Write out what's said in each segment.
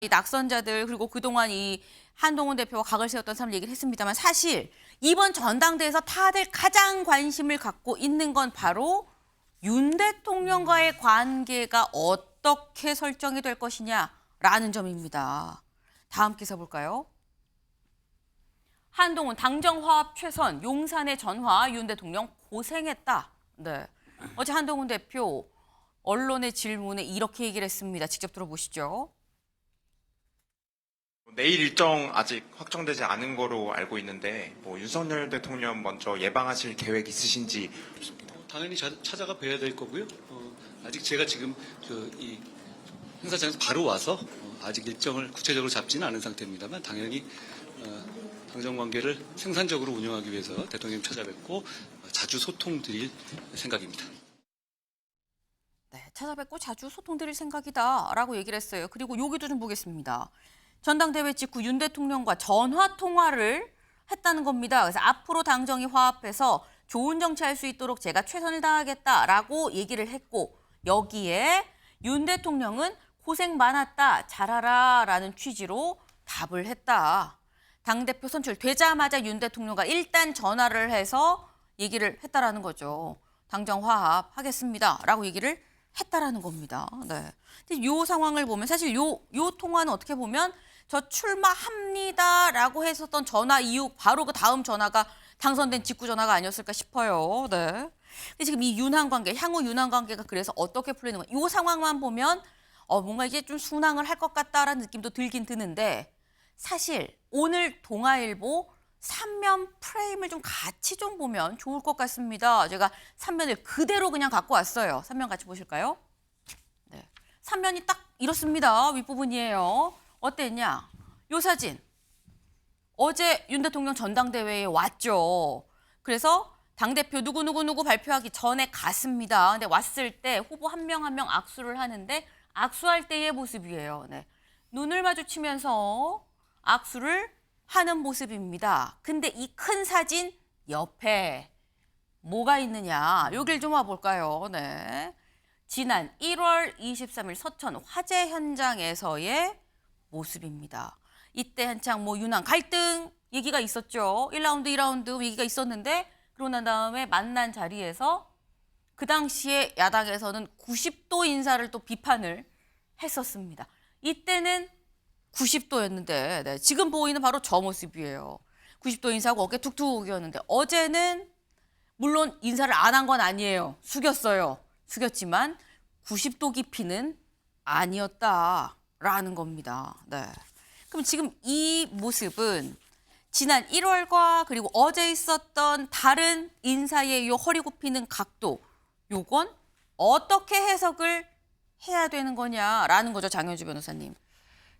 이 낙선자들 그리고 그동안 이 한동훈 대표가 각을 세웠던 사람 얘기를 했습니다만 사실 이번 전당대회에서 다들 가장 관심을 갖고 있는 건 바로 윤 대통령과의 관계가 어떻게 설정이 될 것이냐라는 점입니다. 다음 기사 볼까요? 한동훈 당정 화합 최선, 용산의 전화, 윤 대통령 고생했다. 네. 어제 한동훈 대표 언론의 질문에 이렇게 얘기를 했습니다. 직접 들어보시죠. 내일 일정 아직 확정되지 않은 거로 알고 있는데 윤석열 대통령 먼저 예방하실 계획 있으신지 좋습니다. 당연히 찾아가 뵈야 될 거고요. 아직 제가 지금 이 행사장에서 바로 와서 아직 일정을 구체적으로 잡지는 않은 상태입니다만 당연히 당정 관계를 생산적으로 운영하기 위해서 대통령 찾아뵙고 자주 소통드릴 생각입니다. 네, 찾아뵙고 자주 소통드릴 생각이다라고 얘기를 했어요. 그리고 여기도 좀 보겠습니다. 전당대회 직후 윤 대통령과 전화 통화를 했다는 겁니다. 그래서 앞으로 당정이 화합해서 좋은 정치할 수 있도록 제가 최선을 다하겠다라고 얘기를 했고 여기에 윤 대통령은 고생 많았다, 잘하라라는 취지로 답을 했다. 당대표 선출되자마자 윤 대통령과 일단 전화를 해서 얘기를 했다라는 거죠. 당정 화합하겠습니다라고 얘기를 했다라는 겁니다. 네. 근데 요 상황을 보면 사실 요 통화는 어떻게 보면 저 출마합니다라고 했었던 전화 이후 바로 그 다음 전화가 당선된 직후 전화가 아니었을까 싶어요. 네. 근데 지금 이 윤한 관계, 향후 윤한 관계가 그래서 어떻게 풀리는 거? 이 상황만 보면 뭔가 이제 좀 순항을 할 것 같다라는 느낌도 들긴 드는데 사실 오늘 동아일보 3면 프레임을 좀 같이 좀 보면 좋을 것 같습니다. 제가 3면을 그대로 그냥 갖고 왔어요. 3면 같이 보실까요? 네. 3면이 딱 이렇습니다. 윗부분이에요. 어땠냐? 요 사진. 어제 윤 대통령 전당대회에 왔죠. 그래서 당대표 누구 발표하기 전에 갔습니다. 근데 왔을 때 후보 한 명 한 명 악수를 하는데 악수할 때의 모습이에요. 네. 눈을 마주치면서 악수를 하는 모습입니다. 근데 이 큰 사진 옆에 뭐가 있느냐? 여길 좀 와볼까요? 네. 지난 1월 23일 서천 화재 현장에서의 모습입니다. 이때 한창 윤한 갈등 얘기가 있었죠. 1라운드, 2라운드 얘기가 있었는데 그러고 난 다음에 만난 자리에서 그 당시에 야당에서는 90도 인사를 또 비판을 했었습니다. 이때는 90도였는데 네, 지금 보이는 바로 저 모습이에요. 90도 인사하고 어깨 툭툭이었는데 어제는 물론 인사를 안 한 건 아니에요. 숙였어요. 숙였지만 90도 깊이는 아니었다라는 겁니다. 네. 그럼 지금 이 모습은 지난 1월과 그리고 어제 있었던 다른 인사의 요 허리 굽히는 각도 요건 어떻게 해석을 해야 되는 거냐라는 거죠. 장현주 변호사님.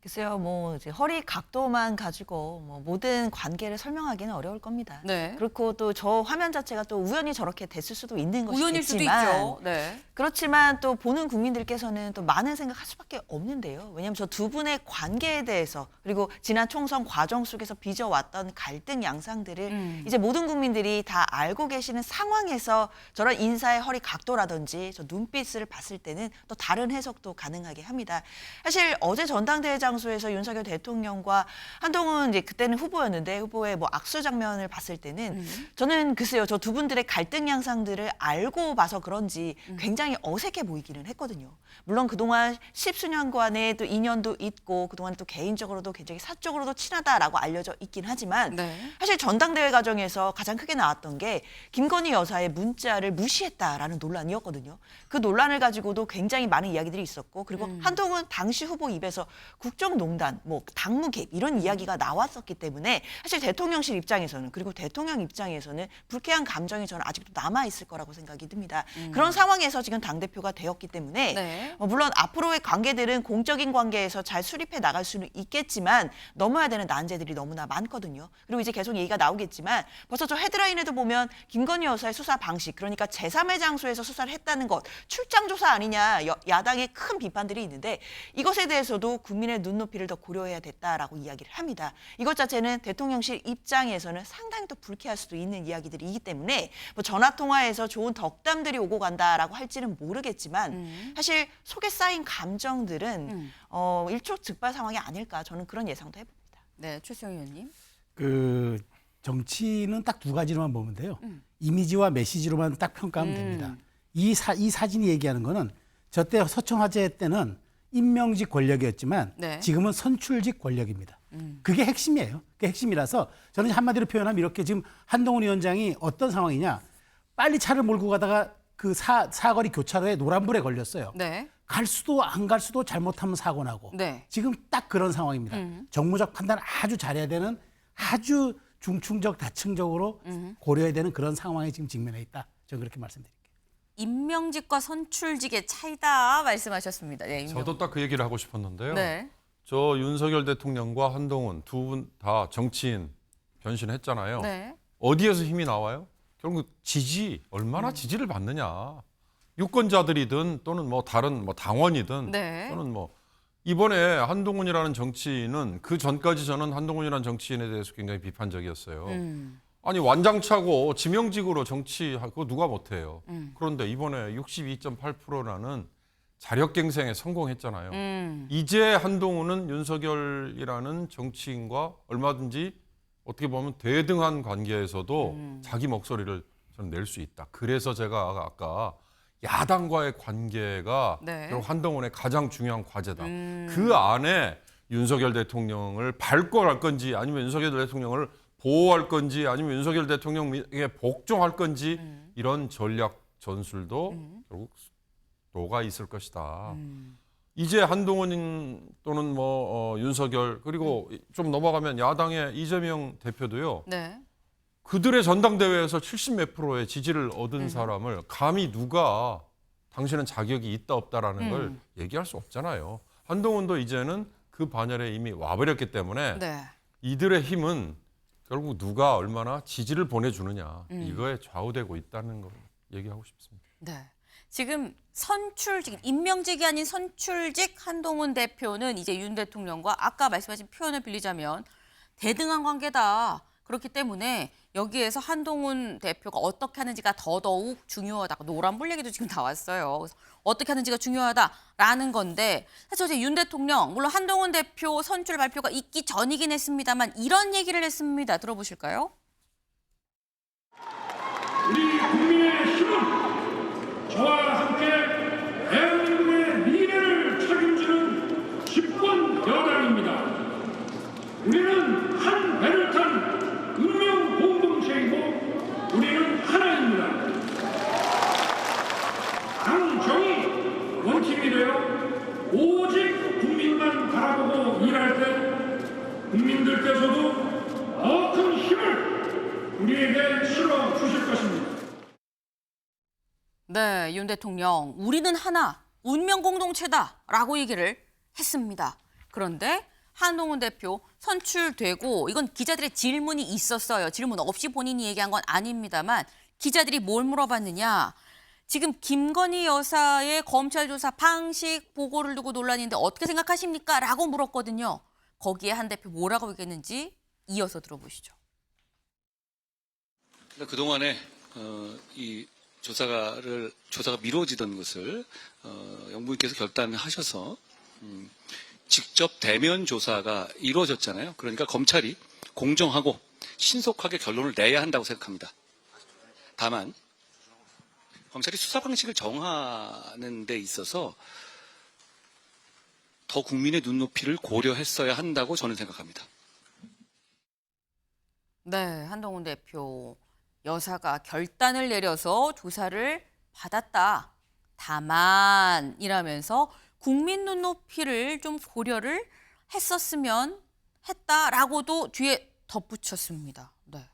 글쎄요, 이제 허리 각도만 가지고 모든 관계를 설명하기는 어려울 겁니다. 네. 그렇고 또 저 화면 자체가 또 우연히 저렇게 됐을 수도 있는 우연일 수도 것이겠지만, 있죠. 네. 그렇지만 또 보는 국민들께서는 또 많은 생각할 수밖에 없는데요. 왜냐하면 저 두 분의 관계에 대해서 그리고 지난 총선 과정 속에서 빚어왔던 갈등 양상들을 이제 모든 국민들이 다 알고 계시는 상황에서 저런 인사의 허리 각도라든지 저 눈빛을 봤을 때는 또 다른 해석도 가능하게 합니다. 사실 어제 전당대회 장소에서 윤석열 대통령과 한동훈 이제 그때는 후보였는데 후보의 악수 장면을 봤을 때는 저는 글쎄요 저 두 분들의 갈등 양상들을 알고 봐서 그런지 굉장히 어색해 보이기는 했거든요. 물론 그동안 십수년간의 또 인연도 있고 그동안 또 개인적으로도 굉장히 사적으로도 친하다라고 알려져 있긴 하지만 네. 사실 전당대회 과정에서 가장 크게 나왔던 게 김건희 여사의 문자를 무시했다라는 논란이었거든요. 그 논란을 가지고도 굉장히 많은 이야기들이 있었고 그리고 한동훈 당시 후보 입에서 국정농단, 당무 개입 이런 이야기가 나왔었기 때문에 사실 대통령실 입장에서는 그리고 대통령 입장에서는 불쾌한 감정이 저는 아직도 남아있을 거라고 생각이 듭니다. 그런 상황에서 지금 당대표가 되었기 때문에 네. 물론 앞으로의 관계들은 공적인 관계에서 잘 수립해 나갈 수는 있겠지만 넘어야 되는 난제들이 너무나 많거든요. 그리고 이제 계속 얘기가 나오겠지만 벌써 저 헤드라인에도 보면 김건희 여사의 수사 방식 그러니까 제3의 장소에서 수사를 했다는 것 출장 조사 아니냐 야당의 큰 비판들이 있는데 이것에 대해서도 국민의 눈높이를 더 고려해야 됐다라고 이야기를 합니다. 이것 자체는 대통령실 입장에서는 상당히 또 불쾌할 수도 있는 이야기들이기 때문에 뭐 전화 통화에서 좋은 덕담들이 오고 간다라고 할지는 모르겠지만 사실 속에 쌓인 감정들은 일촉즉발 상황이 아닐까 저는 그런 예상도 해봅니다. 네, 최수영 의원님. 그 정치는 딱 두 가지로만 보면 돼요. 이미지와 메시지로만 딱 평가하면 됩니다. 이 사진이 얘기하는 거는 저때 서청 화재 때는 임명직 권력이었지만 네. 지금은 선출직 권력입니다. 그게 핵심이에요. 그게 핵심이라서 저는 한마디로 표현하면 이렇게 지금 한동훈 위원장이 어떤 상황이냐. 빨리 차를 몰고 가다가 그 사거리 교차로에 노란불에 걸렸어요. 네. 갈 수도 안 갈 수도 잘못하면 사고 나고. 네. 지금 딱 그런 상황입니다. 정무적 판단 아주 잘해야 되는 아주 중충적 다층적으로 고려해야 되는 그런 상황에 지금 직면해 있다. 저는 그렇게 말씀드릴게요. 임명직과 선출직의 차이다 말씀하셨습니다. 네, 저도 딱 그 얘기를 하고 싶었는데요. 네. 저 윤석열 대통령과 한동훈 두 분 다 정치인 변신했잖아요. 네. 어디에서 힘이 나와요? 결국 지지, 얼마나 지지를 받느냐. 유권자들이든 또는 뭐 다른 뭐 당원이든 네. 또는 뭐 이번에 한동훈이라는 정치인은 그 전까지 저는 한동훈이라는 정치인에 대해서 굉장히 비판적이었어요. 아니 완장차고 지명직으로 정치하고 누가 못해요. 그런데 이번에 62.8%라는 자력갱생에 성공했잖아요. 이제 한동훈은 윤석열이라는 정치인과 얼마든지 어떻게 보면 대등한 관계에서도 자기 목소리를 저는 낼 수 있다. 그래서 제가 아까 야당과의 관계가 네. 결국 한동훈의 가장 중요한 과제다. 그 안에 윤석열 대통령을 밟고 갈 건지 아니면 윤석열 대통령을 보호할 건지 아니면 윤석열 대통령에게 복종할 건지 이런 전략 전술도 결국 녹아 있을 것이다. 이제 한동훈 또는 윤석열 그리고 좀 넘어가면 야당의 이재명 대표도요. 네. 그들의 전당대회에서 70몇 프로의 지지를 얻은 사람을 감히 누가 당신은 자격이 있다 없다라는 걸 얘기할 수 없잖아요. 한동훈도 이제는 그 반열에 이미 와버렸기 때문에 네. 이들의 힘은 결국 누가 얼마나 지지를 보내주느냐 이거에 좌우되고 있다는 걸 얘기하고 싶습니다. 네. 지금 선출직, 임명직이 아닌 선출직 한동훈 대표는 이제 윤 대통령과 아까 말씀하신 표현을 빌리자면 대등한 관계다. 그렇기 때문에 여기에서 한동훈 대표가 어떻게 하는지가 더더욱 중요하다. 노란불 얘기도 지금 나왔어요. 그래서 어떻게 하는지가 중요하다라는 건데 사실 어제 윤 대통령 물론 한동훈 대표 선출 발표가 있기 전이긴 했습니다만 이런 얘기를 했습니다. 들어보실까요? 우리 국민의 힘은 저와 함께 대한민국의 미래를 책임지는 집권 여당입니다. 우리는 한 배를 탄 운명 공동체이고 우리는 하나입니다. 당정이 원팀이 되어 오직 국민만 바라보고 일할 때 국민들께서도 더 큰 힘을 우리에게 실어 주실 것입니다. 네, 윤 대통령 우리는 하나 운명 공동체다라고 얘기를 했습니다. 그런데 한동훈 대표 선출되고 이건 기자들의 질문이 있었어요. 질문 없이 본인이 얘기한 건 아닙니다만 기자들이 뭘 물어봤느냐. 지금 김건희 여사의 검찰 조사 방식 보고를 두고 논란인데 어떻게 생각하십니까? 라고 물었거든요. 거기에 한 대표 뭐라고 얘기했는지 이어서 들어보시죠. 그동안에 이 조사가 미뤄지던 것을 영부인께서 결단하셔서 직접 대면 조사가 이루어졌잖아요. 그러니까 검찰이 공정하고 신속하게 결론을 내야 한다고 생각합니다. 다만 검찰이 수사 방식을 정하는 데 있어서 더 국민의 눈높이를 고려했어야 한다고 저는 생각합니다. 네, 한동훈 대표 여사가 결단을 내려서 조사를 받았다. 다만 이라면서 국민 눈높이를 좀 고려를 했었으면 했다라고도 뒤에 덧붙였습니다. 네.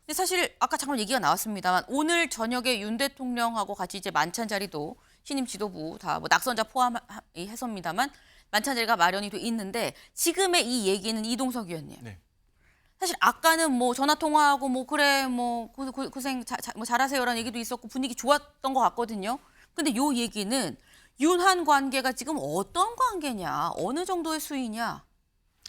근데 사실 아까 잠깐 얘기가 나왔습니다만 오늘 저녁에 윤 대통령하고 같이 이제 만찬 자리도 신임 지도부 다 뭐 낙선자 포함해서입니다만 만찬 자리가 마련이 돼 있는데 지금의 이 얘기는 이동석 위원님. 네. 사실 아까는 뭐 전화 통화하고 뭐 그래 뭐 고생 뭐 잘하세요라는 얘기도 있었고 분위기 좋았던 것 같거든요. 근데 요 얘기는 윤한 관계가 지금 어떤 관계냐, 어느 정도의 수위냐,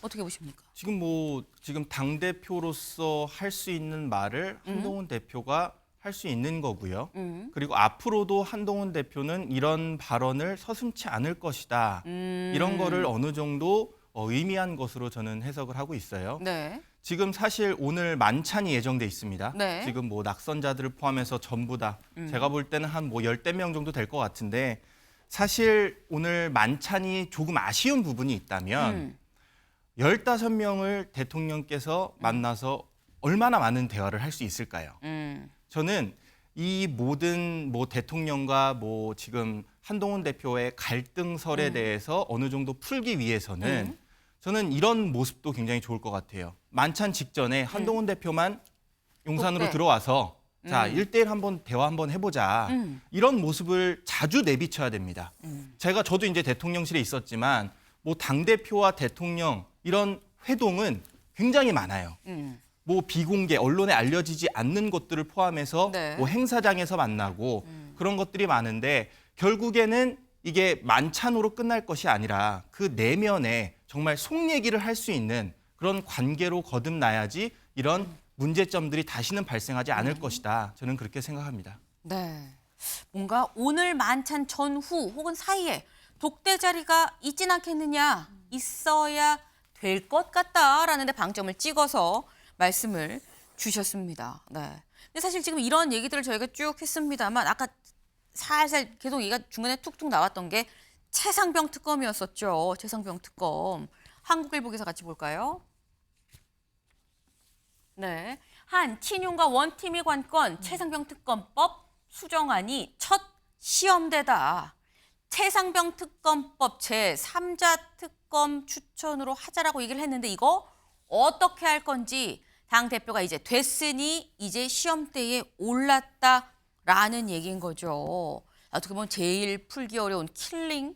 어떻게 보십니까? 지금 당 대표로서 할 수 있는 말을 한동훈 대표가 할 수 있는 거고요. 그리고 앞으로도 한동훈 대표는 이런 발언을 서슴지 않을 것이다. 이런 거를 어느 정도 의미한 것으로 저는 해석을 하고 있어요. 네. 지금 사실 오늘 만찬이 예정돼 있습니다. 네. 지금 낙선자들을 포함해서 전부 다 제가 볼 때는 한 10대 명 정도 될 것 같은데 사실 오늘 만찬이 조금 아쉬운 부분이 있다면 15명을 대통령께서 만나서 얼마나 많은 대화를 할 수 있을까요? 저는 이 모든 대통령과 지금 한동훈 대표의 갈등설에 대해서 어느 정도 풀기 위해서는 저는 이런 모습도 굉장히 좋을 것 같아요. 만찬 직전에 한동훈 대표만 용산으로 네. 들어와서 자, 1대1 한번 대화 한번 해보자. 이런 모습을 자주 내비쳐야 됩니다. 저도 이제 대통령실에 있었지만 당대표와 대통령 이런 회동은 굉장히 많아요. 비공개, 언론에 알려지지 않는 것들을 포함해서 네. 행사장에서 만나고 그런 것들이 많은데 결국에는 이게 만찬으로 끝날 것이 아니라 그 내면에 정말 속 얘기를 할 수 있는 그런 관계로 거듭나야지 이런 문제점들이 다시는 발생하지 않을 것이다. 저는 그렇게 생각합니다. 네. 뭔가 오늘 만찬 전후 혹은 사이에 독대 자리가 있진 않겠느냐, 있어야 될 것 같다라는 데 방점을 찍어서 말씀을 주셨습니다. 네. 근데 사실 지금 이런 얘기들을 저희가 쭉 했습니다만 아까 살살 계속 얘기가 중간에 툭툭 나왔던 게 최상병 특검이었었죠. 최상병 특검. 한국일보 기사 같이 볼까요? 네. 한 친윤과 원팀이 관건 최상병 특검법 수정안이 첫 시험대다. 최상병 특검법 제3자 특검 추천으로 하자라고 얘기를 했는데 이거 어떻게 할 건지 당대표가 이제 됐으니 이제 시험대에 올랐다라는 얘기인 거죠. 어떻게 보면 제일 풀기 어려운 킬링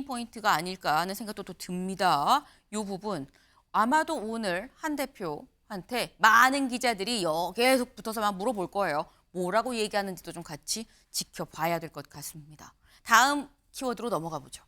포인트가 아닐까 하는 생각도 또 듭니다. 이 부분 아마도 오늘 한 대표한테 많은 기자들이 계속 붙어서 막 물어볼 거예요. 뭐라고 얘기하는지도 좀 같이 지켜봐야 될 것 같습니다. 다음 키워드로 넘어가 보죠.